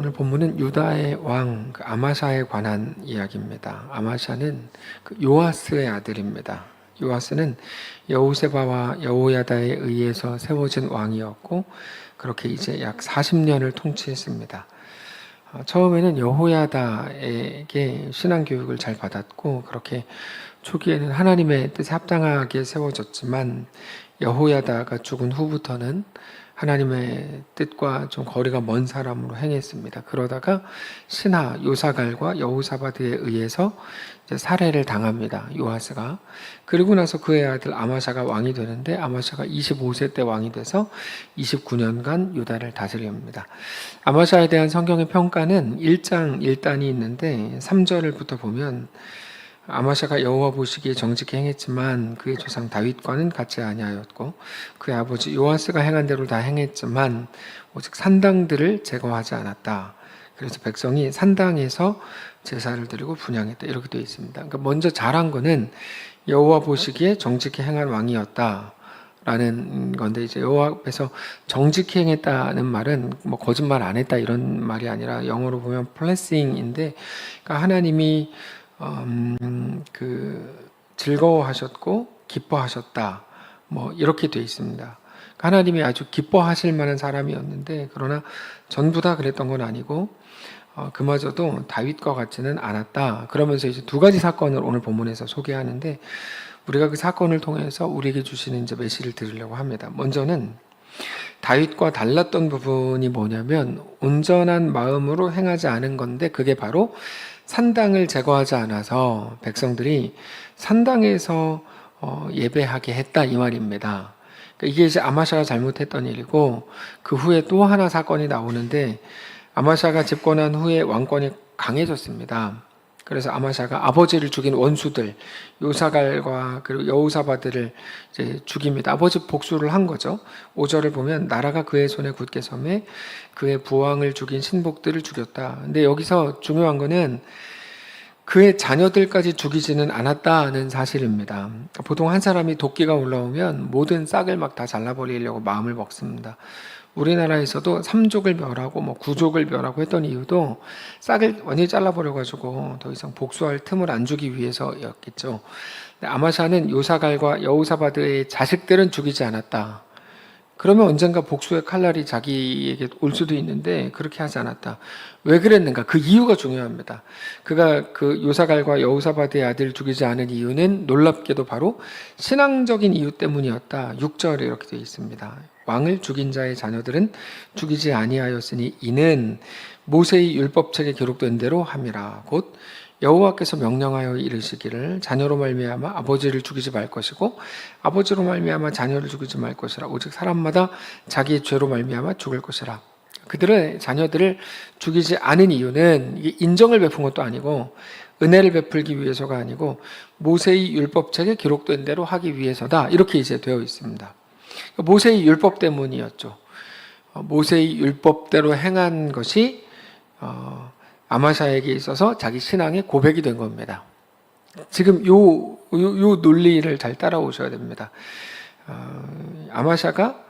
오늘 본문은 유다의 왕 아마샤에 관한 이야기입니다. 아마샤는 요아스의 아들입니다. 요아스는 여호세바와 여호야다에 의해서 세워진 왕이었고 그렇게 이제 약 40년을 통치했습니다. 처음에는 여호야다에게 신앙교육을 잘 받았고 그렇게 초기에는 하나님의 뜻에 합당하게 세워졌지만 여호야다가 죽은 후부터는 하나님의 뜻과 좀 거리가 먼 사람으로 행했습니다. 그러다가 신하 요사갈과 여호사바드에 의해서 이제 살해를 당합니다. 요아스가. 그리고 나서 그의 아들 아마샤가 왕이 되는데 아마샤가 25세 때 왕이 돼서 29년간 유다를 다스립니다. 아마샤에 대한 성경의 평가는 1장 1단이 있는데 3절부터 보면 아마샤가 여호와 보시기에 정직히 행했지만 그의 조상 다윗과는 같지 아니하였고 그의 아버지 요아스가 행한 대로 다 행했지만 오직 산당들을 제거하지 않았다. 그래서 백성이 산당에서 제사를 드리고 분향했다. 이렇게 되어 있습니다. 그러니까 먼저 잘한 거는 여호와 보시기에 정직히 행한 왕이었다. 라는 건데 이제 여호와 앞에서 정직히 행했다는 말은 뭐 거짓말 안 했다 이런 말이 아니라 영어로 보면 blessing인데 그러니까 하나님이 즐거워하셨고 기뻐하셨다. 뭐 이렇게 돼 있습니다. 하나님이 아주 기뻐하실 만한 사람이었는데 그러나 전부 다 그랬던 건 아니고 그마저도 다윗과 같지는 않았다. 그러면서 이제 두 가지 사건을 오늘 본문에서 소개하는데 우리가 그 사건을 통해서 우리에게 주시는 이제 메시지를 드리려고 합니다. 먼저는 다윗과 달랐던 부분이 뭐냐면 온전한 마음으로 행하지 않은 건데 그게 바로 산당을 제거하지 않아서 백성들이 산당에서 예배하게 했다 이 말입니다. 이게 이제 아마샤가 잘못했던 일이고 그 후에 또 하나 사건이 나오는데 아마샤가 집권한 후에 왕권이 강해졌습니다. 그래서 아마샤가 아버지를 죽인 원수들 요사갈과 그리고 여호사바드를 이제 죽입니다. 아버지 복수를 한 거죠. 5절을 보면 나라가 그의 손에 굳게 섬에 그의 부왕을 죽인 신복들을 죽였다. 근데 여기서 중요한 거는 그의 자녀들까지 죽이지는 않았다는 사실입니다. 보통 한 사람이 도끼가 올라오면 모든 싹을 막 다 잘라버리려고 마음을 먹습니다. 우리나라에서도 3족을 멸하고 뭐 9족을 멸하고 했던 이유도 싹을 완전히 잘라버려가지고 더 이상 복수할 틈을 안 주기 위해서였겠죠. 아마샤는 요사갈과 여호사바드의 자식들은 죽이지 않았다. 그러면 언젠가 복수의 칼날이 자기에게 올 수도 있는데 그렇게 하지 않았다. 왜 그랬는가? 그 이유가 중요합니다. 그가 그 요사갈과 여호사바드의 아들을 죽이지 않은 이유는 놀랍게도 바로 신앙적인 이유 때문이었다. 6절에 이렇게 되어 있습니다. 왕을 죽인 자의 자녀들은 죽이지 아니하였으니 이는 모세의 율법책에 기록된 대로 함이라. 곧 여호와께서 명령하여 이르시기를 자녀로 말미암아 아버지를 죽이지 말 것이고 아버지로 말미암아 자녀를 죽이지 말 것이라. 오직 사람마다 자기의 죄로 말미암아 죽을 것이라. 그들의 자녀들을 죽이지 않은 이유는 이게 인정을 베푼 것도 아니고 은혜를 베풀기 위해서가 아니고 모세의 율법책에 기록된 대로 하기 위해서다. 이렇게 이제 되어 있습니다. 모세의 율법 때문이었죠. 모세의 율법대로 행한 것이 아마샤에게 있어서 자기 신앙의 고백이 된 겁니다. 지금 요 논리를 잘 따라오셔야 됩니다. 아마샤가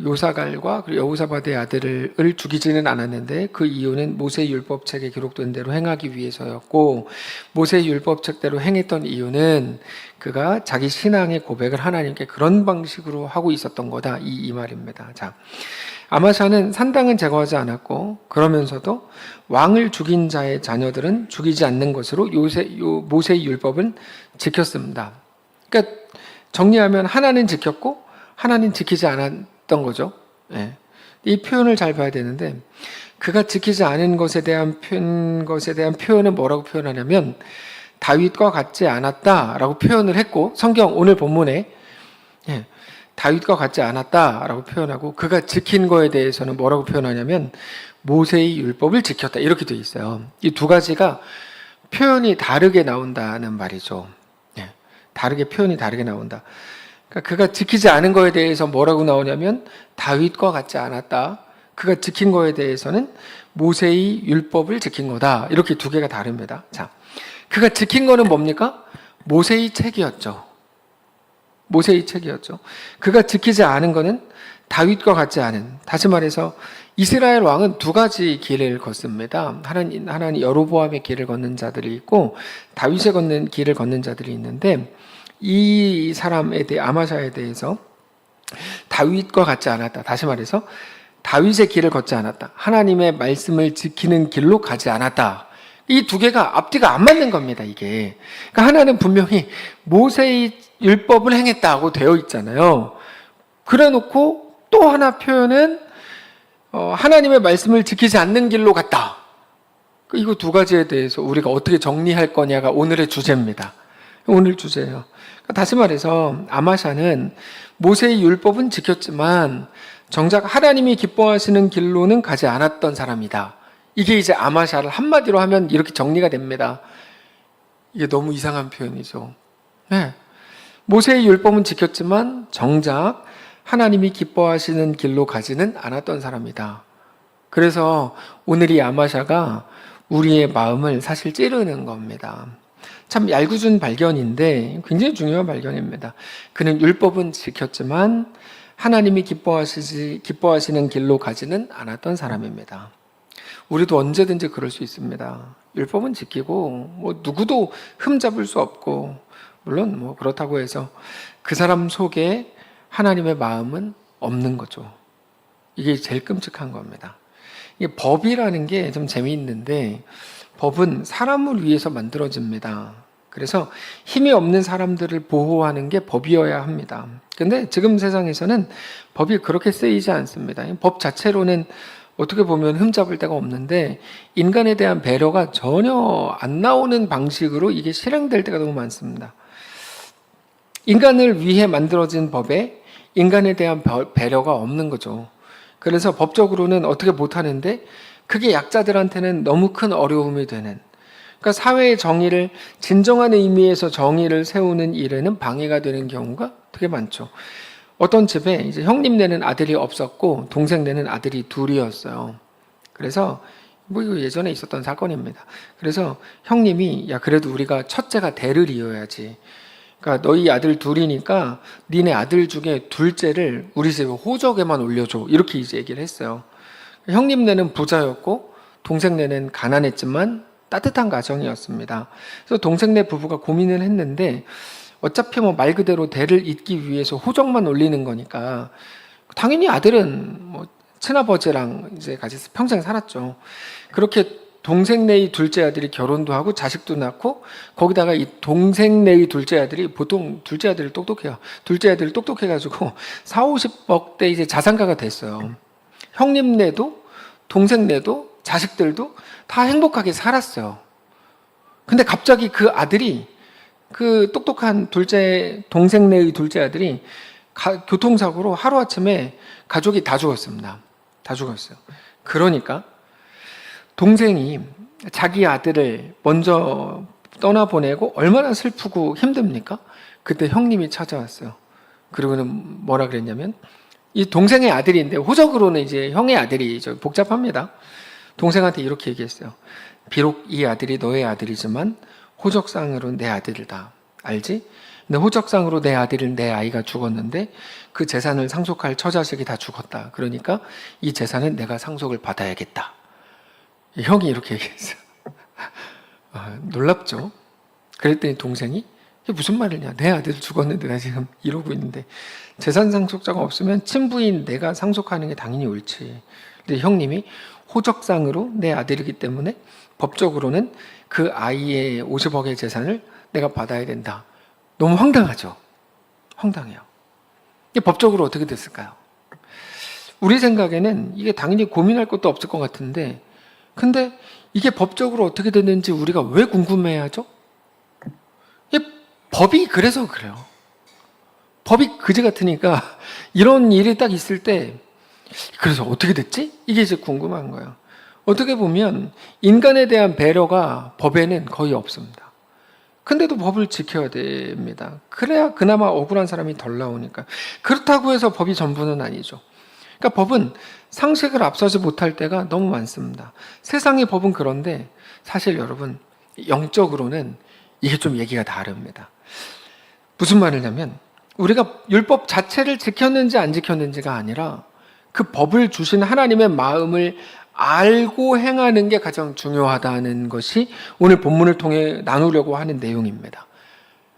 요사갈과 그리고 여호사바드의 아들을 죽이지는 않았는데 그 이유는 모세의 율법책에 기록된 대로 행하기 위해서였고 모세의 율법책대로 행했던 이유는 그가 자기 신앙의 고백을 하나님께 그런 방식으로 하고 있었던 거다 이 말입니다. 자, 아마샤는 산당은 제거하지 않았고 그러면서도 왕을 죽인 자의 자녀들은 죽이지 않는 것으로 모세의 율법은 지켰습니다. 그러니까 정리하면 하나는 지켰고 하나는 지키지 않았던 거죠. 예. 이 표현을 잘 봐야 되는데 그가 지키지 않은 것에 대한 표현은 뭐라고 표현하냐면 다윗과 같지 않았다라고 표현을 했고 성경 오늘 본문에 다윗과 같지 않았다라고 표현하고 그가 지킨 거에 대해서는 뭐라고 표현하냐면 모세의 율법을 지켰다 이렇게 되어 있어요. 이 두 가지가 표현이 다르게 나온다는 말이죠. 표현이 다르게 나온다. 그러니까 그가 지키지 않은 거에 대해서 뭐라고 나오냐면 다윗과 같지 않았다. 그가 지킨 거에 대해서는 모세의 율법을 지킨 거다. 이렇게 두 개가 다릅니다. 자, 그가 지킨 거는 뭡니까? 모세의 책이었죠. 그가 지키지 않은 거는 다윗과 같지 않은, 다시 말해서 이스라엘 왕은 두 가지 길을 걷습니다. 하나는 여로보암의 길을 걷는 자들이 있고 다윗의 길을 걷는 자들이 있는데, 이 사람에 대해, 아마샤에 대해서 다윗과 같지 않았다. 다시 말해서 다윗의 길을 걷지 않았다. 하나님의 말씀을 지키는 길로 가지 않았다. 이 두 개가 앞뒤가 안 맞는 겁니다, 이게. 그러니까 하나는 분명히 모세의 율법을 행했다고 되어 있잖아요. 그래 놓고 또 하나 표현은 하나님의 말씀을 지키지 않는 길로 갔다. 이거 두 가지에 대해서 우리가 어떻게 정리할 거냐가 오늘의 주제입니다. 오늘 주제예요. 다시 말해서 아마샤는 모세의 율법은 지켰지만 정작 하나님이 기뻐하시는 길로는 가지 않았던 사람이다. 이게 이제 아마샤를 한마디로 하면 이렇게 정리가 됩니다. 이게 너무 이상한 표현이죠. 네. 모세의 율법은 지켰지만 정작 하나님이 기뻐하시는 길로 가지는 않았던 사람이다. 그래서 오늘 이 아마샤가 우리의 마음을 사실 찌르는 겁니다. 참 얄궂은 발견인데 굉장히 중요한 발견입니다. 그는 율법은 지켰지만 하나님이 기뻐하시는 길로 가지는 않았던 사람입니다. 우리도 언제든지 그럴 수 있습니다. 율법은 지키고 누구도 흠잡을 수 없고, 물론 그렇다고 해서 그 사람 속에 하나님의 마음은 없는 거죠. 이게 제일 끔찍한 겁니다. 이게 법이라는 게 좀 재미있는데, 법은 사람을 위해서 만들어집니다. 그래서 힘이 없는 사람들을 보호하는 게 법이어야 합니다. 근데 지금 세상에서는 법이 그렇게 쓰이지 않습니다. 법 자체로는 어떻게 보면 흠잡을 데가 없는데, 인간에 대한 배려가 전혀 안 나오는 방식으로 이게 실행될 때가 너무 많습니다. 인간을 위해 만들어진 법에 인간에 대한 배려가 없는 거죠. 그래서 법적으로는 어떻게 못하는데 그게 약자들한테는 너무 큰 어려움이 되는, 그러니까 사회의 정의를, 진정한 의미에서 정의를 세우는 일에는 방해가 되는 경우가 되게 많죠. 어떤 집에 이제 형님네는 아들이 없었고 동생네는 아들이 둘이었어요. 그래서 이거 예전에 있었던 사건입니다. 그래서 형님이, 야 그래도 우리가 첫째가 대를 이어야지. 그러니까 너희 아들 둘이니까 니네 아들 중에 둘째를 우리 집에 호적에만 올려줘. 이렇게 이제 얘기를 했어요. 형님네는 부자였고 동생네는 가난했지만 따뜻한 가정이었습니다. 그래서 동생네 부부가 고민을 했는데, 어차피 말 그대로 대를 잇기 위해서 호적만 올리는 거니까 당연히 아들은 친아버지랑 이제 같이 평생 살았죠. 그렇게 동생네의 둘째 아들이 결혼도 하고 자식도 낳고, 거기다가 이 동생네의 둘째 아들이, 보통 둘째 아들이 똑똑해요. 둘째 아들이 똑똑해가지고 40~50억대 이제 자산가가 됐어요. 형님네도 동생네도 자식들도 다 행복하게 살았어요. 근데 갑자기 그 아들이, 그 똑똑한 동생네의 둘째 아들이 교통사고로 하루아침에 가족이 다 죽었습니다. 다 죽었어요. 그러니까 동생이 자기 아들을 먼저 떠나보내고 얼마나 슬프고 힘듭니까? 그때 형님이 찾아왔어요. 그리고는 뭐라 그랬냐면, 이 동생의 아들인데 호적으로는 이제 형의 아들이 복잡합니다. 동생한테 이렇게 얘기했어요. 비록 이 아들이 너의 아들이지만 호적상으로 내 아들이다. 알지? 근데 호적상으로 내 아들은, 내 아이가 죽었는데 그 재산을 상속할 처자식이 다 죽었다. 그러니까 이 재산은 내가 상속을 받아야겠다. 형이 이렇게 얘기했어요. 놀랍죠? 그랬더니 동생이, 이게 무슨 말이냐? 내 아들 죽었는데 나 지금 이러고 있는데 재산 상속자가 없으면 친부인 내가 상속하는 게 당연히 옳지. 근데 형님이 호적상으로 내 아들이기 때문에 법적으로는 그 아이의 50억의 재산을 내가 받아야 된다. 너무 황당하죠? 황당해요. 이게 법적으로 어떻게 됐을까요? 우리 생각에는 이게 당연히 고민할 것도 없을 것 같은데, 근데 이게 법적으로 어떻게 됐는지 우리가 왜 궁금해하죠? 법이 그래서 그래요. 법이 그지 같으니까 이런 일이 딱 있을 때, 그래서 어떻게 됐지? 이게 이제 궁금한 거예요. 어떻게 보면 인간에 대한 배려가 법에는 거의 없습니다. 근데도 법을 지켜야 됩니다. 그래야 그나마 억울한 사람이 덜 나오니까. 그렇다고 해서 법이 전부는 아니죠. 그러니까 법은 상식을 앞서지 못할 때가 너무 많습니다. 세상의 법은 그런데 사실 여러분, 영적으로는 이게 좀 얘기가 다릅니다. 무슨 말이냐면, 우리가 율법 자체를 지켰는지 안 지켰는지가 아니라 그 법을 주신 하나님의 마음을 알고 행하는 게 가장 중요하다는 것이 오늘 본문을 통해 나누려고 하는 내용입니다.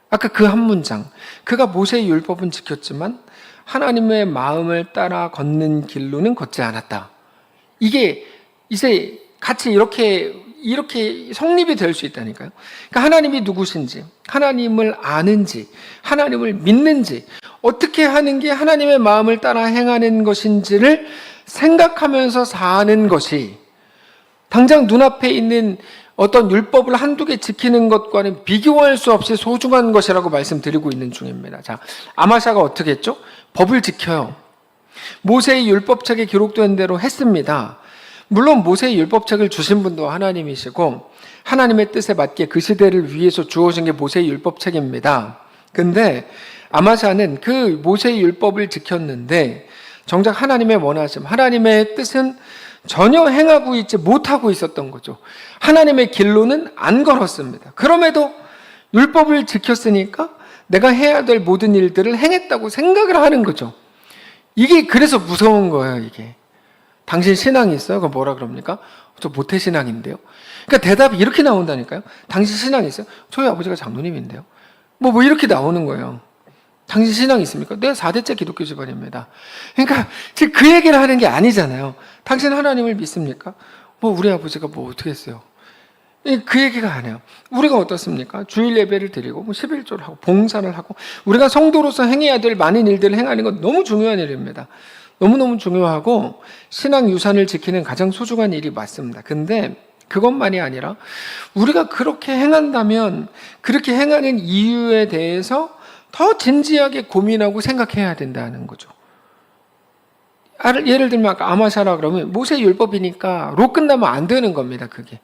아까 그 한 문장, 그가 모세의 율법은 지켰지만 하나님의 마음을 따라 걷는 길로는 걷지 않았다. 이게 이제 같이 이렇게 성립이 될 수 있다니까요. 그러니까 하나님이 누구신지, 하나님을 아는지, 하나님을 믿는지, 어떻게 하는 게 하나님의 마음을 따라 행하는 것인지를 생각하면서 사는 것이 당장 눈앞에 있는 어떤 율법을 한두 개 지키는 것과는 비교할 수 없이 소중한 것이라고 말씀드리고 있는 중입니다. 자, 아마샤가 어떻게 했죠? 법을 지켜요. 모세의 율법책에 기록된 대로 했습니다. 물론 모세의 율법책을 주신 분도 하나님이시고 하나님의 뜻에 맞게 그 시대를 위해서 주어진 게 모세의 율법책입니다. 근데 아마샤는 그 모세의 율법을 지켰는데 정작 하나님의 원하심, 하나님의 뜻은 전혀 행하고 있지 못하고 있었던 거죠. 하나님의 길로는 안 걸었습니다. 그럼에도 율법을 지켰으니까 내가 해야 될 모든 일들을 행했다고 생각을 하는 거죠. 이게 그래서 무서운 거예요, 이게. 당신 신앙이 있어요? 그럼 뭐라 그럽니까? 저 모태신앙인데요. 그러니까 대답이 이렇게 나온다니까요. 당신 신앙이 있어요? 저희 아버지가 장로님인데요. 뭐 이렇게 나오는 거예요. 당신 신앙이 있습니까? 네, 4대째 기독교 집안입니다. 그러니까 지금 그 얘기를 하는 게 아니잖아요. 당신 하나님을 믿습니까? 우리 아버지가 어떻게 했어요? 그 얘기가 아니에요. 우리가 어떻습니까? 주일 예배를 드리고 11조를 하고 봉사를 하고 우리가 성도로서 행해야 될 많은 일들을 행하는 건 너무 중요한 일입니다. 너무너무 중요하고 신앙 유산을 지키는 가장 소중한 일이 맞습니다. 근데 그것만이 아니라 우리가 그렇게 행한다면 그렇게 행하는 이유에 대해서 더 진지하게 고민하고 생각해야 된다는 거죠. 예를 들면 아까 아마샤라 그러면 모세 율법이니까 로 끝나면 안 되는 겁니다. 그게.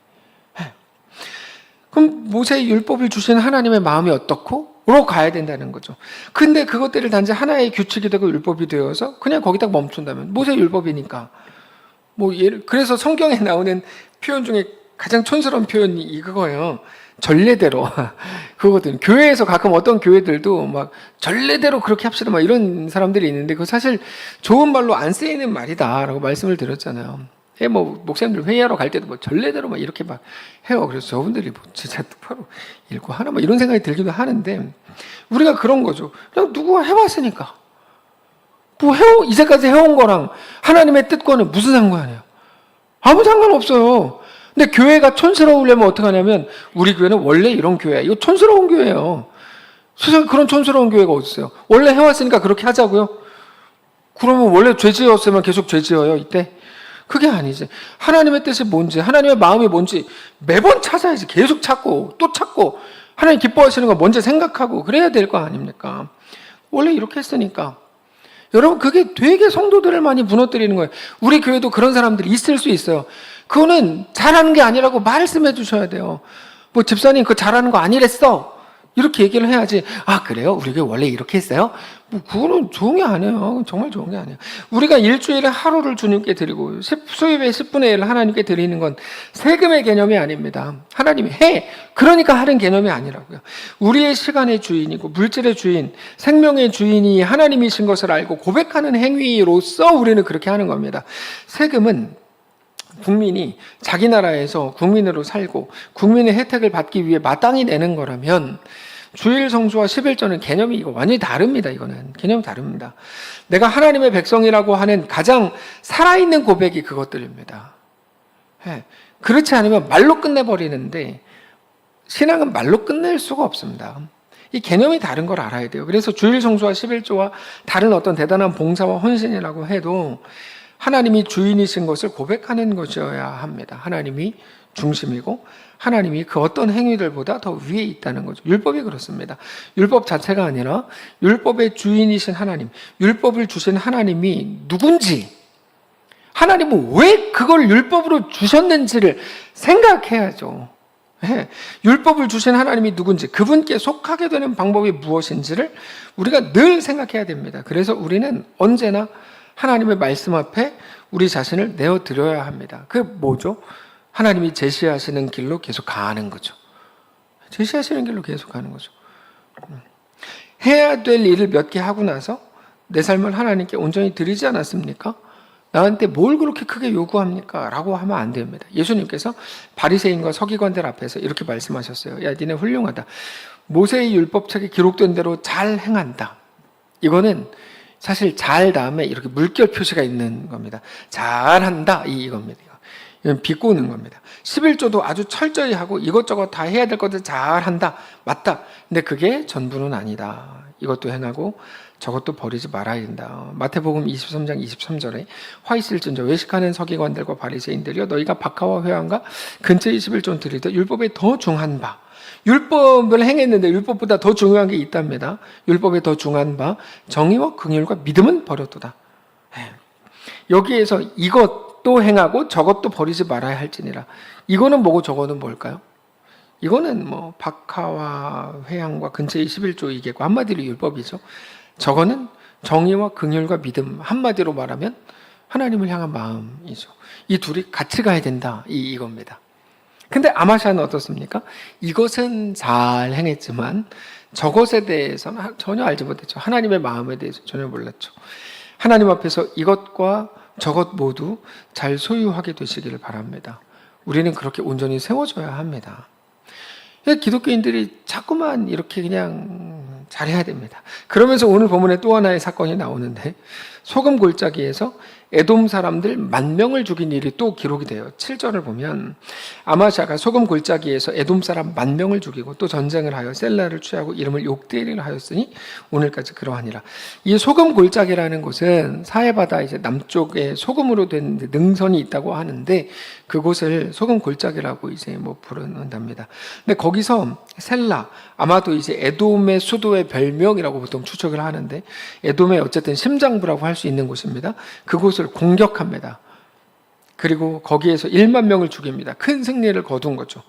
그럼 모세의 율법을 주신 하나님의 마음이 어떻고? 로 가야 된다는 거죠. 근데 그것들을 단지 하나의 규칙이 되고 율법이 되어서 그냥 거기다 멈춘다면 모세의 율법이니까 그래서 성경에 나오는 표현 중에 가장 촌스러운 표현이 이거예요. 전례대로 그거거든요. 교회에서 가끔 어떤 교회들도 막 전례대로 그렇게 합시다 막 이런 사람들이 있는데 그거 사실 좋은 말로 안 쓰이는 말이다라고 말씀을 드렸잖아요. 목사님들 회의하러 갈 때도 전례대로 막 이렇게 막 해요. 그래서 저분들이 진짜 똑바로 읽고 하나 이런 생각이 들기도 하는데 우리가 그런 거죠. 그냥 누구가 해왔으니까 이제까지 해온 거랑 하나님의 뜻과는 무슨 상관이에요? 아무 상관없어요. 근데 교회가 촌스러우려면 어떻게 하냐면 우리 교회는 원래 이런 교회야. 이거 촌스러운 교회예요. 세상에 그런 촌스러운 교회가 어디 있어요? 원래 해왔으니까 그렇게 하자고요? 그러면 원래 죄 지었으면 계속 죄 지어요 이때? 그게 아니지. 하나님의 뜻이 뭔지 하나님의 마음이 뭔지 매번 찾아야지. 계속 찾고 또 찾고 하나님 기뻐하시는 거 먼저 생각하고 그래야 될 거 아닙니까? 원래 이렇게 했으니까. 여러분 그게 되게 성도들을 많이 무너뜨리는 거예요. 우리 교회도 그런 사람들이 있을 수 있어요. 그거는 잘하는 게 아니라고 말씀해 주셔야 돼요. 집사님 그거 잘하는 거 아니랬어. 이렇게 얘기를 해야지. 아 그래요? 우리 교회 원래 이렇게 했어요? 그거는 좋은 게 아니에요. 정말 좋은 게 아니에요. 우리가 일주일에 하루를 주님께 드리고 수입의 10분의 1을 하나님께 드리는 건 세금의 개념이 아닙니다. 하나님이 해. 그러니까 하는 개념이 아니라고요. 우리의 시간의 주인이고 물질의 주인, 생명의 주인이 하나님이신 것을 알고 고백하는 행위로서 우리는 그렇게 하는 겁니다. 세금은 국민이 자기 나라에서 국민으로 살고 국민의 혜택을 받기 위해 마땅히 내는 거라면 주일 성수와 11조는 개념이 이거 완전히 다릅니다. 이거는 개념이 다릅니다. 내가 하나님의 백성이라고 하는 가장 살아있는 고백이 그것들입니다. 그렇지 않으면 말로 끝내버리는데 신앙은 말로 끝낼 수가 없습니다. 이 개념이 다른 걸 알아야 돼요. 그래서 주일 성수와 11조와 다른 어떤 대단한 봉사와 헌신이라고 해도 하나님이 주인이신 것을 고백하는 것이어야 합니다. 하나님이 중심이고 하나님이 그 어떤 행위들보다 더 위에 있다는 거죠. 율법이 그렇습니다. 율법 자체가 아니라 율법의 주인이신 하나님, 율법을 주신 하나님이 누군지, 하나님은 왜 그걸 율법으로 주셨는지를 생각해야죠. 율법을 주신 하나님이 누군지, 그분께 속하게 되는 방법이 무엇인지를 우리가 늘 생각해야 됩니다. 그래서 우리는 언제나 하나님의 말씀 앞에 우리 자신을 내어드려야 합니다. 그게 뭐죠? 하나님이 제시하시는 길로 계속 가는 거죠. 제시하시는 길로 계속 가는 거죠. 해야 될 일을 몇 개 하고 나서 내 삶을 하나님께 온전히 드리지 않았습니까? 나한테 뭘 그렇게 크게 요구합니까? 라고 하면 안 됩니다. 예수님께서 바리새인과 서기관들 앞에서 이렇게 말씀하셨어요. 야, 니네 훌륭하다. 모세의 율법책에 기록된 대로 잘 행한다. 이거는 사실 잘 다음에 이렇게 물결 표시가 있는 겁니다. 잘한다 이겁니다. 이건 비꼬는 겁니다. 11조도 아주 철저히 하고 이것저것 다 해야 될 것들 잘한다. 맞다. 근데 그게 전부는 아니다. 이것도 행하고 저것도 버리지 말아야 된다. 마태복음 23장 23절에 화 있을진저 외식하는 서기관들과 바리새인들이여 너희가 박하와 회왕과 근처 21조 드리되 율법에 더 중한 바 율법을 행했는데 율법보다 더 중요한 게 있답니다. 율법에 더 중한 바 정의와 긍휼과 믿음은 버렸도다. 여기에서 이것도 행하고 저것도 버리지 말아야 할지니라. 이거는 뭐고 저거는 뭘까요? 이거는 뭐 박하와 회양과 근처의 11조 이계고 한마디로 율법이죠. 저거는 정의와 긍휼과 믿음, 한마디로 말하면 하나님을 향한 마음이죠. 이 둘이 같이 가야 된다 이겁니다. 근데 아마샤는 어떻습니까? 이것은 잘 행했지만 저것에 대해서는 전혀 알지 못했죠. 하나님의 마음에 대해서 전혀 몰랐죠. 하나님 앞에서 이것과 저것 모두 잘 소유하게 되시기를 바랍니다. 우리는 그렇게 온전히 세워져야 합니다. 기독교인들이 자꾸만 이렇게 그냥 잘해야 됩니다. 그러면서 오늘 본문에 또 하나의 사건이 나오는데 소금 골짜기에서 에돔 사람들 10,000명을 죽인 일이 또 기록이 돼요. 7절을 보면 아마샤가 소금 골짜기에서 에돔 사람 10,000명을 죽이고 또 전쟁을 하여 셀라를 취하고 이름을 욕대리를 하였으니 오늘까지 그러하니라. 이 소금 골짜기라는 곳은 사해바다 이제 남쪽에 소금으로 된 능선이 있다고 하는데 그곳을 소금 골짜기라고 이제 뭐 부른답니다. 근데 거기서 셀라 아마도 이제 에돔의 수도의 별명이라고 보통 추측을 하는데 에돔의 어쨌든 심장부라고 할 수 있는 곳입니다. 그곳을 공격합니다. 그리고 거기에서 10,000명을 죽입니다. 큰 승리를 거둔 거죠.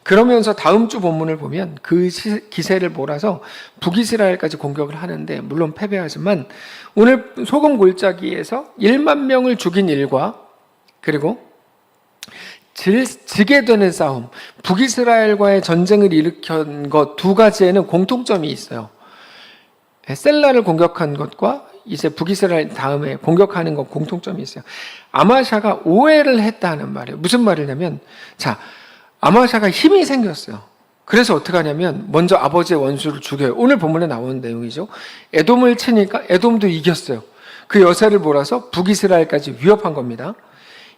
그러면서 다음 주 본문을 보면 그 기세를 몰아서 북이스라엘까지 공격을 하는데 물론 패배하지만 오늘 소금 골짜기에서 10,000명을 죽인 일과 그리고 지게 되는 싸움, 북이스라엘과의 전쟁을 일으킨 것 두 가지에는 공통점이 있어요. 셀라를 공격한 것과 이제 북이스라엘 다음에 공격하는 것 공통점이 있어요. 아마샤가 오해를 했다는 말이에요. 무슨 말이냐면, 자, 아마샤가 힘이 생겼어요. 그래서 어떻게 하냐면, 먼저 아버지의 원수를 죽여요. 오늘 본문에 나오는 내용이죠. 에돔을 치니까 에돔도 이겼어요. 그 여세를 몰아서 북이스라엘까지 위협한 겁니다.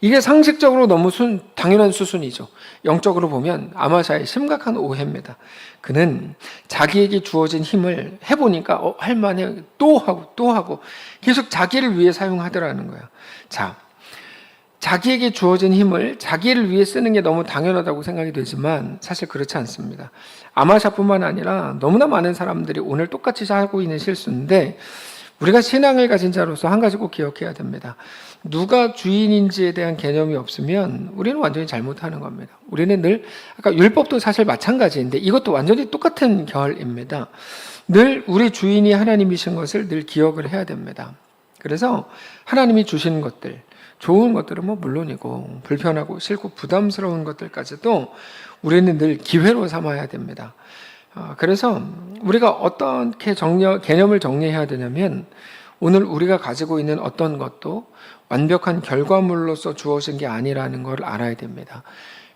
이게 상식적으로 너무 당연한 수순이죠. 영적으로 보면 아마샤의 심각한 오해입니다. 그는 자기에게 주어진 힘을 해보니까 할만해 또 하고 계속 자기를 위해 사용하더라는 거예요. 자, 자기에게 주어진 힘을 자기를 위해 쓰는 게 너무 당연하다고 생각이 되지만 사실 그렇지 않습니다. 아마샤뿐만 아니라 너무나 많은 사람들이 오늘 똑같이 하고 있는 실수인데 우리가 신앙을 가진 자로서 한 가지 꼭 기억해야 됩니다. 누가 주인인지에 대한 개념이 없으면 우리는 완전히 잘못하는 겁니다. 우리는 늘 아까 율법도 사실 마찬가지인데 이것도 완전히 똑같은 결입니다. 늘 우리 주인이 하나님이신 것을 늘 기억을 해야 됩니다. 그래서 하나님이 주신 것들, 좋은 것들은 뭐 물론이고 불편하고 싫고 부담스러운 것들까지도 우리는 늘 기회로 삼아야 됩니다. 그래서 우리가 어떻게 개념을 정리해야 되냐면 오늘 우리가 가지고 있는 어떤 것도 완벽한 결과물로서 주어진 게 아니라는 걸 알아야 됩니다.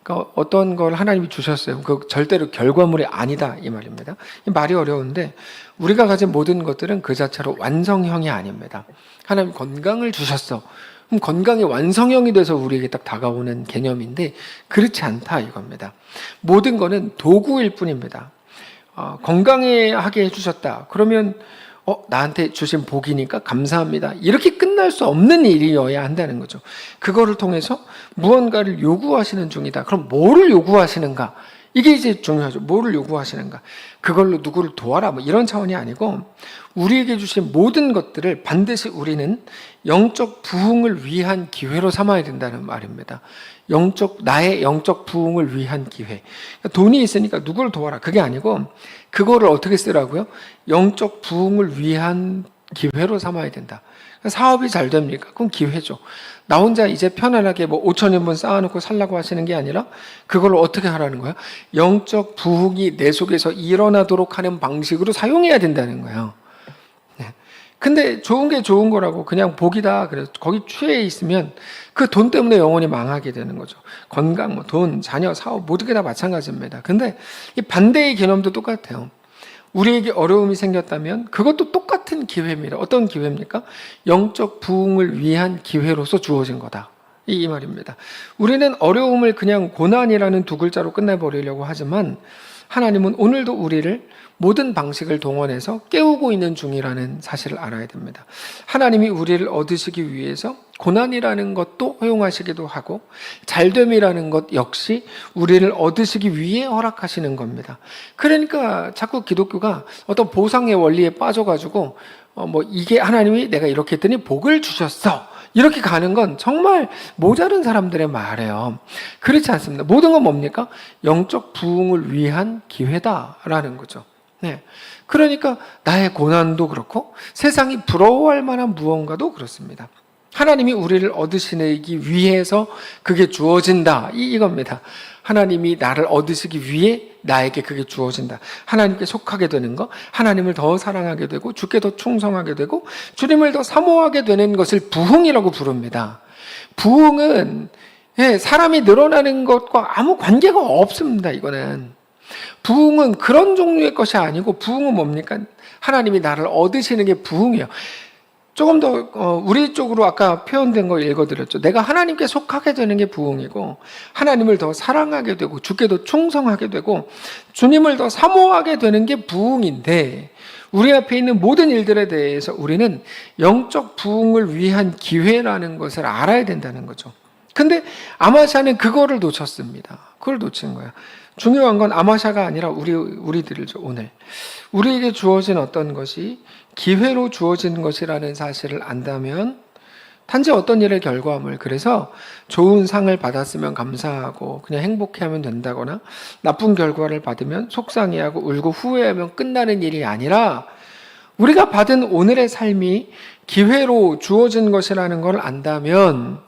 그러니까 어떤 걸 하나님이 주셨어요. 그 절대로 결과물이 아니다 이 말입니다. 이 말이 어려운데 우리가 가진 모든 것들은 그 자체로 완성형이 아닙니다. 하나님 건강을 주셨어. 그럼 건강이 완성형이 돼서 우리에게 딱 다가오는 개념인데 그렇지 않다 이겁니다. 모든 거는 도구일 뿐입니다. 건강하게 해주셨다. 그러면 나한테 주신 복이니까 감사합니다. 이렇게 끝날 수 없는 일이어야 한다는 거죠. 그거를 통해서 무언가를 요구하시는 중이다. 그럼 뭐를 요구하시는가? 이게 이제 중요하죠. 뭐를 요구하시는가? 그걸로 누구를 도와라. 뭐 이런 차원이 아니고 우리에게 주신 모든 것들을 반드시 우리는 영적 부흥을 위한 기회로 삼아야 된다는 말입니다. 나의 영적 부흥을 위한 기회. 돈이 있으니까 누구를 도와라. 그게 아니고 그거를 어떻게 쓰라고요? 영적 부흥을 위한 기회로 삼아야 된다. 사업이 잘 됩니까? 그건 기회죠. 나 혼자 이제 편안하게 뭐 5,000인분 쌓아놓고 살라고 하시는 게 아니라 그걸 어떻게 하라는 거예요? 영적 부흥이 내 속에서 일어나도록 하는 방식으로 사용해야 된다는 거예요. 근데 좋은 게 좋은 거라고 그냥 복이다 그래서 거기 취해 있으면 그 돈 때문에 영원히 망하게 되는 거죠. 건강, 뭐 돈, 자녀, 사업 모두 다 마찬가지입니다. 근데 이 반대의 개념도 똑같아요. 우리에게 어려움이 생겼다면 그것도 똑같은 기회입니다. 어떤 기회입니까? 영적 부흥을 위한 기회로서 주어진 거다. 이 말입니다. 우리는 어려움을 그냥 고난이라는 두 글자로 끝내버리려고 하지만 하나님은 오늘도 우리를 모든 방식을 동원해서 깨우고 있는 중이라는 사실을 알아야 됩니다. 하나님이 우리를 얻으시기 위해서 고난이라는 것도 허용하시기도 하고 잘됨이라는 것 역시 우리를 얻으시기 위해 허락하시는 겁니다. 그러니까 자꾸 기독교가 어떤 보상의 원리에 빠져가지고 이게 하나님이 내가 이렇게 했더니 복을 주셨어 이렇게 가는 건 정말 모자른 사람들의 말이에요. 그렇지 않습니다. 모든 건 뭡니까? 영적 부흥을 위한 기회다라는 거죠. 네. 그러니까 나의 고난도 그렇고 세상이 부러워할 만한 무언가도 그렇습니다. 하나님이 우리를 얻으시기 위해서 그게 주어진다. 이겁니다. 하나님이 나를 얻으시기 위해 나에게 그게 주어진다. 하나님께 속하게 되는 것, 하나님을 더 사랑하게 되고 주께 더 충성하게 되고 주님을 더 사모하게 되는 것을 부흥이라고 부릅니다. 부흥은 사람이 늘어나는 것과 아무 관계가 없습니다. 이거는. 부흥은 그런 종류의 것이 아니고 부흥은 뭡니까? 하나님이 나를 얻으시는 게 부흥이에요. 조금 더 우리 쪽으로 아까 표현된 거 읽어드렸죠. 내가 하나님께 속하게 되는 게 부흥이고 하나님을 더 사랑하게 되고 주께 더 충성하게 되고 주님을 더 사모하게 되는 게 부흥인데 우리 앞에 있는 모든 일들에 대해서 우리는 영적 부흥을 위한 기회라는 것을 알아야 된다는 거죠. 근데 아마샤는 그거를 놓쳤습니다. 그걸 놓친 거야. 중요한 건 아마샤가 아니라 우리들이죠. 오늘 우리에게 주어진 어떤 것이 기회로 주어진 것이라는 사실을 안다면 단지 어떤 일의 결과물, 그래서 좋은 상을 받았으면 감사하고 그냥 행복해하면 된다거나 나쁜 결과를 받으면 속상해하고 울고 후회하면 끝나는 일이 아니라 우리가 받은 오늘의 삶이 기회로 주어진 것이라는 걸 안다면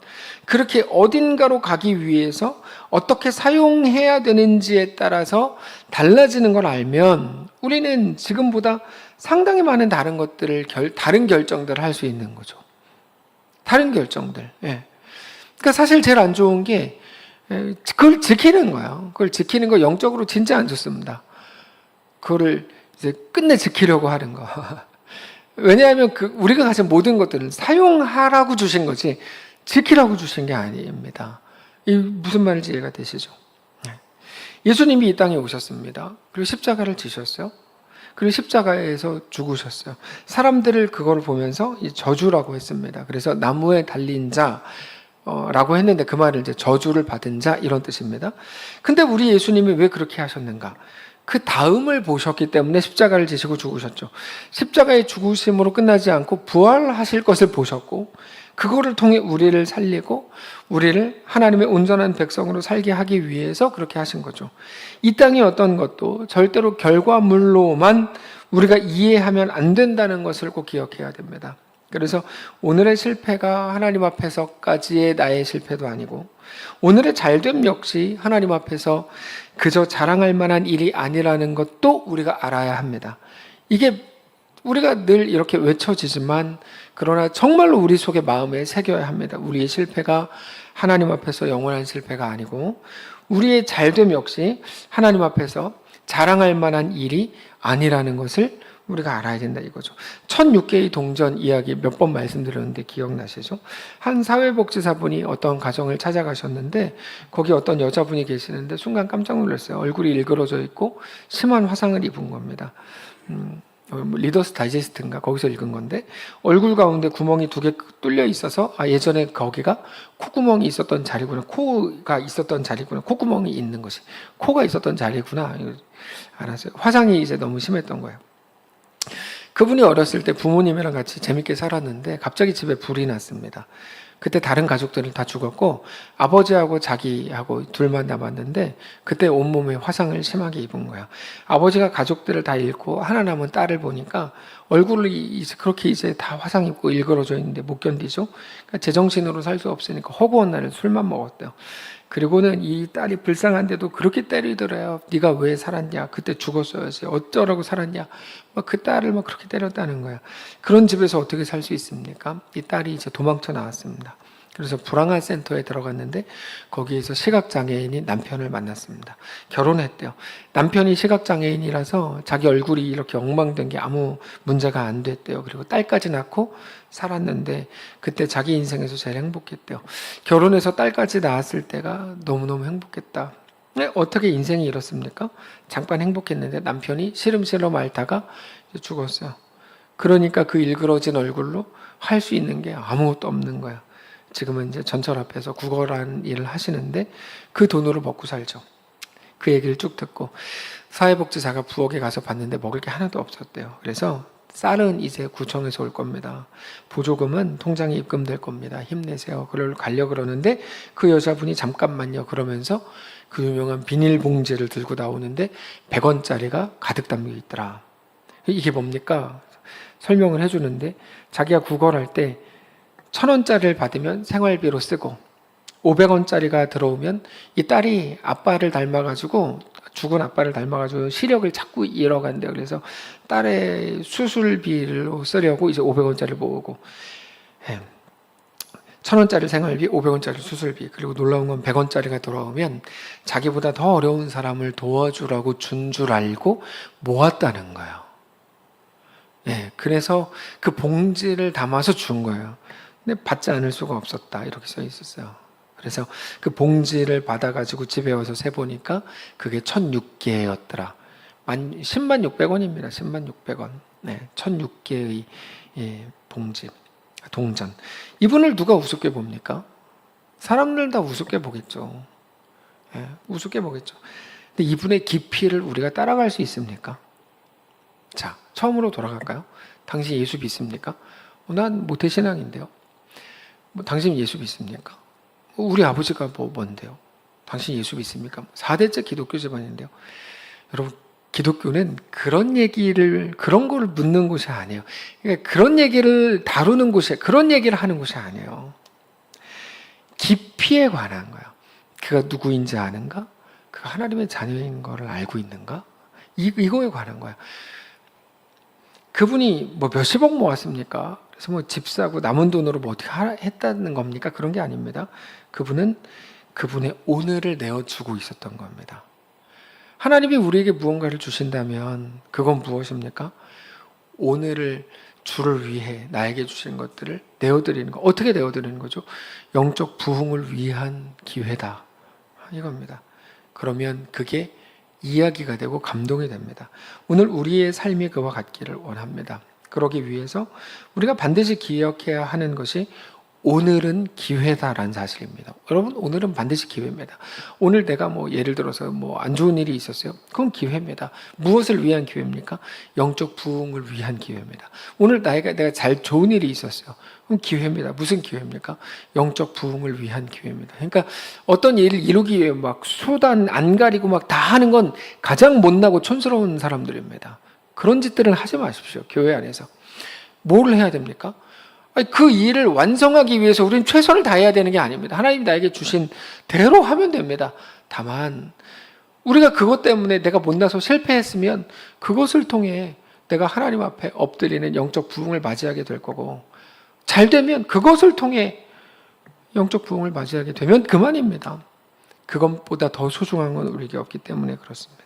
그렇게 어딘가로 가기 위해서 어떻게 사용해야 되는지에 따라서 달라지는 걸 알면 우리는 지금보다 상당히 많은 다른 것들을 다른 결정들을 할 수 있는 거죠. 다른 결정들. 예. 그러니까 사실 제일 안 좋은 게 그걸 지키는 거예요. 그걸 지키는 거 영적으로 진짜 안 좋습니다. 그거를 이제 끝내 지키려고 하는 거. 왜냐하면 우리가 가진 모든 것들을 사용하라고 주신 거지 지키라고 주신 게 아닙니다. 이 무슨 말인지 이해가 되시죠? 예수님이 이 땅에 오셨습니다. 그리고 십자가를 지셨어요. 그리고 십자가에서 죽으셨어요. 사람들을 그걸 보면서 저주라고 했습니다. 그래서 나무에 달린 자라고 했는데 그 말을 이제 저주를 받은 자 이런 뜻입니다. 근데 우리 예수님이 왜 그렇게 하셨는가? 그 다음을 보셨기 때문에 십자가를 지시고 죽으셨죠. 십자가의 죽으심으로 끝나지 않고 부활하실 것을 보셨고 그거를 통해 우리를 살리고 우리를 하나님의 온전한 백성으로 살게 하기 위해서 그렇게 하신 거죠. 이 땅의 어떤 것도 절대로 결과물로만 우리가 이해하면 안 된다는 것을 꼭 기억해야 됩니다. 그래서 오늘의 실패가 하나님 앞에서까지의 나의 실패도 아니고 오늘의 잘됨 역시 하나님 앞에서 그저 자랑할 만한 일이 아니라는 것도 우리가 알아야 합니다. 이게 우리가 늘 이렇게 외쳐지지만 그러나 정말로 우리 속에 마음에 새겨야 합니다. 우리의 실패가 하나님 앞에서 영원한 실패가 아니고 우리의 잘됨 역시 하나님 앞에서 자랑할 만한 일이 아니라는 것을 우리가 알아야 된다 이거죠. 1006개의 동전 이야기 몇 번 말씀드렸는데 기억나시죠? 한 사회복지사분이 어떤 가정을 찾아가셨는데 거기 어떤 여자분이 계시는데 순간 깜짝 놀랐어요. 얼굴이 일그러져 있고 심한 화상을 입은 겁니다. 리더스 다이제스트인가 거기서 읽은 건데 얼굴 가운데 구멍이 2개 뚫려 있어서 예전에 거기가 콧구멍이 있었던 자리구나, 코가 있었던 자리구나, 콧구멍이 있는 것이 코가 있었던 자리구나 알았어요. 화상이 이제 너무 심했던 거예요. 그분이 어렸을 때 부모님이랑 같이 재밌게 살았는데 갑자기 집에 불이 났습니다. 그때 다른 가족들은 다 죽었고 아버지하고 자기하고 둘만 남았는데 그때 온몸에 화상을 심하게 입은 거야. 아버지가 가족들을 다 잃고 하나 남은 딸을 보니까 얼굴이 그렇게 이제 다 화상 입고 일그러져 있는데 못 견디죠. 그러니까 제정신으로 살 수 없으니까 허구한 날에 술만 먹었대요. 그리고는 이 딸이 불쌍한데도 그렇게 때리더래요. 네가 왜 살았냐? 그때 죽었어야지. 어쩌라고 살았냐? 막 그 딸을 막 그렇게 때렸다는 거야. 그런 집에서 어떻게 살 수 있습니까? 이 딸이 이제 도망쳐 나왔습니다. 그래서 불황아 센터에 들어갔는데 거기에서 시각장애인이 남편을 만났습니다. 결혼했대요. 남편이 시각장애인이라서 자기 얼굴이 이렇게 엉망된 게 아무 문제가 안 됐대요. 그리고 딸까지 낳고 살았는데 그때 자기 인생에서 제일 행복했대요. 결혼해서 딸까지 낳았을 때가 너무너무 행복했다. 네, 어떻게 인생이 이렇습니까? 잠깐 행복했는데 남편이 시름시름 앓다가 죽었어요. 그러니까 그 일그러진 얼굴로 할 수 있는 게 아무것도 없는 거야. 지금은 이제 전철 앞에서 국어라는 일을 하시는데 그 돈으로 먹고 살죠. 그 얘기를 쭉 듣고 사회복지사가 부엌에 가서 봤는데 먹을 게 하나도 없었대요. 그래서 쌀은 이제 구청에서 올 겁니다. 보조금은 통장에 입금될 겁니다. 힘내세요. 그걸 가려고 그러는데 그 여자분이 잠깐만요. 그러면서 그 유명한 비닐봉지를 들고 나오는데 100원짜리가 가득 담겨 있더라. 이게 뭡니까? 설명을 해주는데 자기가 구걸할 때 1,000원짜리를 받으면 생활비로 쓰고 500원짜리가 들어오면 이 딸이 아빠를 닮아가지고 죽은 아빠를 닮아가지고 시력을 자꾸 잃어간대요. 그래서 딸의 수술비로 쓰려고 이제 500원짜리를 모으고 1,000원짜리 생활비, 500원짜리 수술비, 그리고 놀라운 건 100원짜리가 돌아오면 자기보다 더 어려운 사람을 도와주라고 준 줄 알고 모았다는 거예요. 그래서 그 봉지를 담아서 준 거예요. 근데 받지 않을 수가 없었다. 이렇게 써 있었어요. 그래서 그 봉지를 받아가지고 집에 와서 세보니까 그게 1,006개였더라. 10만 600원입니다. 10만 600원. 1,006개의 봉지. 동전. 이분을 누가 우습게 봅니까? 사람들 다 우습게 보겠죠. 우습게 보겠죠. 근데 이분의 깊이를 우리가 따라갈 수 있습니까? 자, 처음으로 돌아갈까요? 당신 예수 믿습니까? 난 모태신앙인데요. 당신 예수 믿습니까? 우리 아버지가 뭔데요? 당신 예수 믿습니까? 4대째 기독교 집안인데요. 여러분, 기독교는 그런 거를 묻는 곳이 아니에요. 그러니까 그런 얘기를 다루는 곳이, 그런 얘기를 하는 곳이 아니에요. 깊이에 관한 거예요. 그가 누구인지 아는가? 그가 하나님의 자녀인 거를 알고 있는가? 이거에 관한 거예요. 그분이 몇십억 모았습니까? 그래서 집 사고 남은 돈으로 어떻게 했다는 겁니까? 그런 게 아닙니다. 그분은 그분의 오늘을 내어주고 있었던 겁니다. 하나님이 우리에게 무언가를 주신다면 그건 무엇입니까? 오늘을 주를 위해 나에게 주신 것들을 내어드리는 거. 어떻게 내어드리는 거죠? 영적 부흥을 위한 기회다. 이겁니다. 그러면 그게 이야기가 되고 감동이 됩니다. 오늘 우리의 삶이 그와 같기를 원합니다. 그러기 위해서 우리가 반드시 기억해야 하는 것이 오늘은 기회다라는 사실입니다. 여러분, 오늘은 반드시 기회입니다. 오늘 내가 예를 들어서 안 좋은 일이 있었어요. 그건 기회입니다. 무엇을 위한 기회입니까? 영적 부흥을 위한 기회입니다. 오늘 내가 좋은 일이 있었어요. 그럼 기회입니다. 무슨 기회입니까? 영적 부흥을 위한 기회입니다. 그러니까 어떤 일을 이루기 위해 수단 안 가리고 다 하는 건 가장 못나고 촌스러운 사람들입니다. 그런 짓들은 하지 마십시오. 교회 안에서. 뭘 해야 됩니까? 그 일을 완성하기 위해서 우리는 최선을 다해야 되는 게 아닙니다. 하나님이 나에게 주신 대로 하면 됩니다. 다만 우리가 그것 때문에 내가 못나서 실패했으면 그것을 통해 내가 하나님 앞에 엎드리는 영적 부흥을 맞이하게 될 거고, 잘 되면 그것을 통해 영적 부흥을 맞이하게 되면 그만입니다. 그것보다 더 소중한 건 우리에게 없기 때문에 그렇습니다.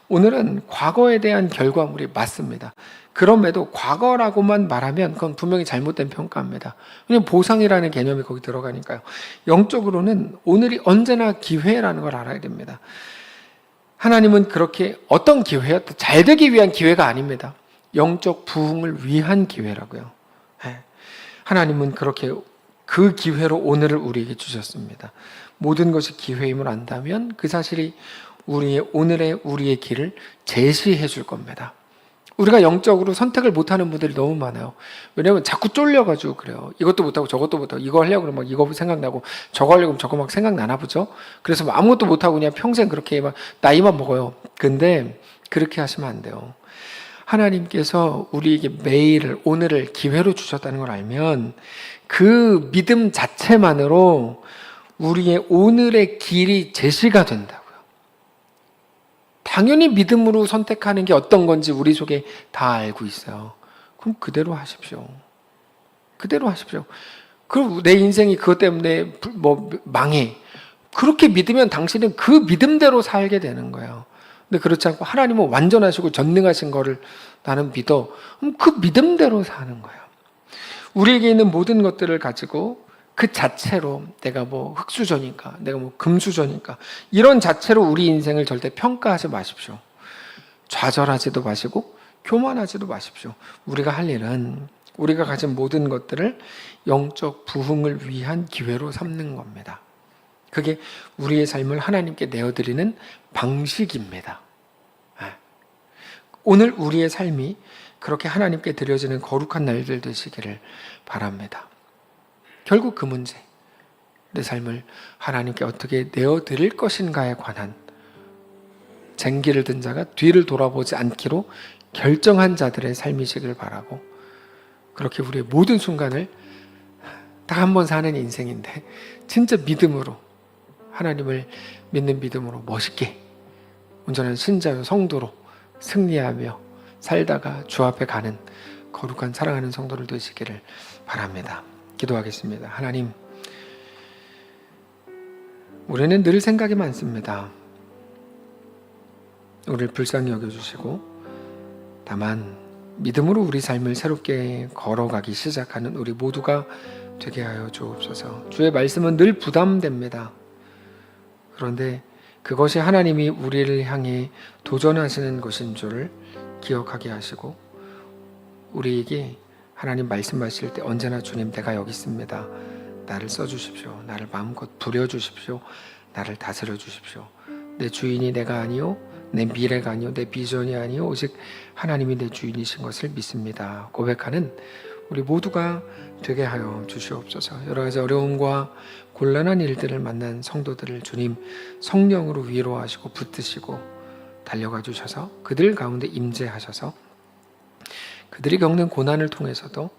오늘은 과거에 대한 결과물이 맞습니다. 그럼에도 과거라고만 말하면 그건 분명히 잘못된 평가입니다. 왜냐하면 보상이라는 개념이 거기 들어가니까요. 영적으로는 오늘이 언제나 기회라는 걸 알아야 됩니다. 하나님은 그렇게 어떤 기회였다, 잘 되기 위한 기회가 아닙니다. 영적 부흥을 위한 기회라고요. 하나님은 그렇게 그 기회로 오늘을 우리에게 주셨습니다. 모든 것이 기회임을 안다면 그 사실이 우리의 길을 제시해 줄 겁니다. 우리가 영적으로 선택을 못하는 분들이 너무 많아요. 왜냐하면 자꾸 쫄려가지고 그래요. 이것도 못하고 저것도 못하고, 이거 하려고 그러면 이거 생각나고, 저거 하려고 그러면 저거 생각나나 보죠. 그래서 아무것도 못하고 그냥 평생 그렇게 나이만 먹어요. 근데 그렇게 하시면 안 돼요. 하나님께서 우리에게 매일을, 오늘을 기회로 주셨다는 걸 알면 그 믿음 자체만으로 우리의 오늘의 길이 제시가 된다고요. 당연히 믿음으로 선택하는 게 어떤 건지 우리 속에 다 알고 있어요. 그럼 그대로 하십시오. 그대로 하십시오. 그럼 내 인생이 그것 때문에 망해. 그렇게 믿으면 당신은 그 믿음대로 살게 되는 거예요. 근데 그렇지 않고 하나님은 완전하시고 전능하신 거를 나는 믿어. 그럼 그 믿음대로 사는 거예요. 우리에게 있는 모든 것들을 가지고 그 자체로 내가 흙수저니까, 내가 금수저니까 이런 자체로 우리 인생을 절대 평가하지 마십시오. 좌절하지도 마시고 교만하지도 마십시오. 우리가 할 일은 우리가 가진 모든 것들을 영적 부흥을 위한 기회로 삼는 겁니다. 그게 우리의 삶을 하나님께 내어드리는 방식입니다. 오늘 우리의 삶이 그렇게 하나님께 드려지는 거룩한 날들 되시기를 바랍니다. 결국 그 문제, 내 삶을 하나님께 어떻게 내어드릴 것인가에 관한 쟁기를 든 자가 뒤를 돌아보지 않기로 결정한 자들의 삶이시길 바라고, 그렇게 우리의 모든 순간을 딱 한 번 사는 인생인데 진짜 믿음으로, 하나님을 믿는 믿음으로 멋있게 온전한 신자요 성도로 승리하며 살다가 주 앞에 가는 거룩한 사랑하는 성도를 되시기를 바랍니다. 기도하겠습니다. 하나님, 우리는 늘 생각이 많습니다. 우리를 불쌍히 여겨주시고, 다만 믿음으로 우리 삶을 새롭게 걸어가기 시작하는 우리 모두가 되게 하여 주옵소서. 주의 말씀은 늘 부담됩니다. 그런데 그것이 하나님이 우리를 향해 도전하시는 것인 줄을 기억하게 하시고, 우리에게 하나님 말씀하실 때 언제나 주님, 내가 여기 있습니다. 나를 써주십시오. 나를 마음껏 부려주십시오. 나를 다스려 주십시오. 내 주인이 내가 아니요, 내 미래가 아니요, 내 비전이 아니요, 오직 하나님이 내 주인이신 것을 믿습니다. 고백하는 우리 모두가 되게 하여 주시옵소서. 여러 가지 어려움과 곤란한 일들을 만난 성도들을 주님 성령으로 위로하시고 붙드시고 달려가 주셔서 그들 가운데 임재하셔서 그들이 겪는 고난을 통해서도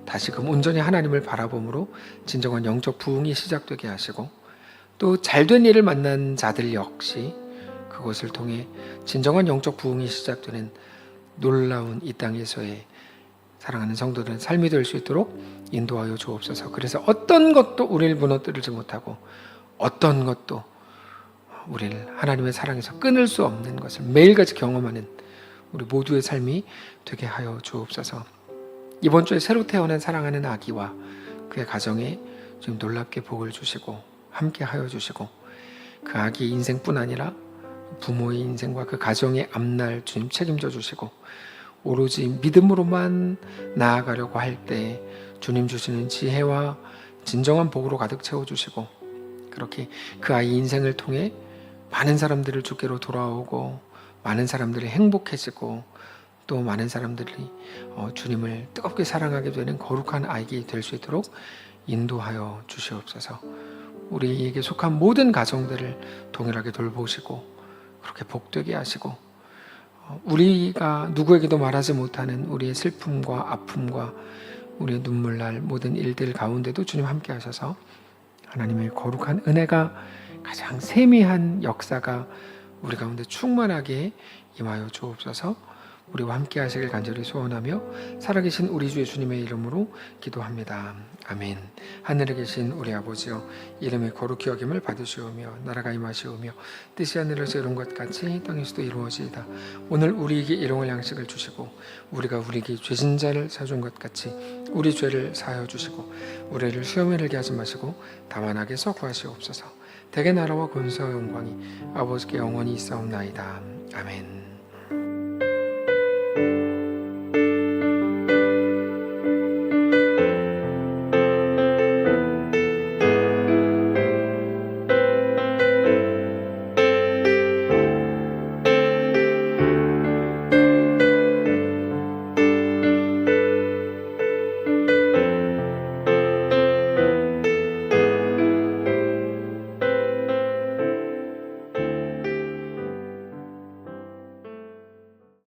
다시금 온전히 하나님을 바라봄으로 진정한 영적 부흥이 시작되게 하시고, 또 잘된 일을 만난 자들 역시 그것을 통해 진정한 영적 부흥이 시작되는 놀라운 이 땅에서의 사랑하는 성도들은 삶이 될 수 있도록 인도하여 주옵소서. 그래서 어떤 것도 우리를 무너뜨리지 못하고 어떤 것도 우리를 하나님의 사랑에서 끊을 수 없는 것을 매일같이 경험하는 우리 모두의 삶이 되게 하여 주옵소서. 이번 주에 새로 태어난 사랑하는 아기와 그의 가정에 좀 놀랍게 복을 주시고 함께 하여 주시고, 그 아기의 인생뿐 아니라 부모의 인생과 그 가정의 앞날 주님 책임져 주시고, 오로지 믿음으로만 나아가려고 할 때 주님 주시는 지혜와 진정한 복으로 가득 채워주시고, 그렇게 그 아이 인생을 통해 많은 사람들을 주께로 돌아오고 많은 사람들이 행복해지고 또 많은 사람들이 주님을 뜨겁게 사랑하게 되는 거룩한 아이가 될 수 있도록 인도하여 주시옵소서. 우리에게 속한 모든 가정들을 동일하게 돌보시고 그렇게 복되게 하시고, 우리가 누구에게도 말하지 못하는 우리의 슬픔과 아픔과 우리의 눈물 날 모든 일들 가운데도 주님 함께 하셔서 하나님의 거룩한 은혜가 가장 세미한 역사가 우리 가운데 충만하게 임하여 주옵소서. 우리와 함께 하시길 간절히 소원하며 살아계신 우리 주 예수님의 이름으로 기도합니다. 아멘. 하늘에 계신 우리 아버지여, 이름의 거룩히 여김을 받으시오며 나라가 임하시오며 뜻이 하늘에서 이룬 것 같이 땅에서도 이루어지이다. 오늘 우리에게 일용할 양식을 주시고 우리가 우리에게 죄진 자를 사준 것 같이 우리 죄를 사하여 주시고 우리를 시험에 들게 하지 마시고 다만 악에서 구하시옵소서. 대개 나라와 권세와 영광이 아버지께 영원히 있사옵나이다. 아멘.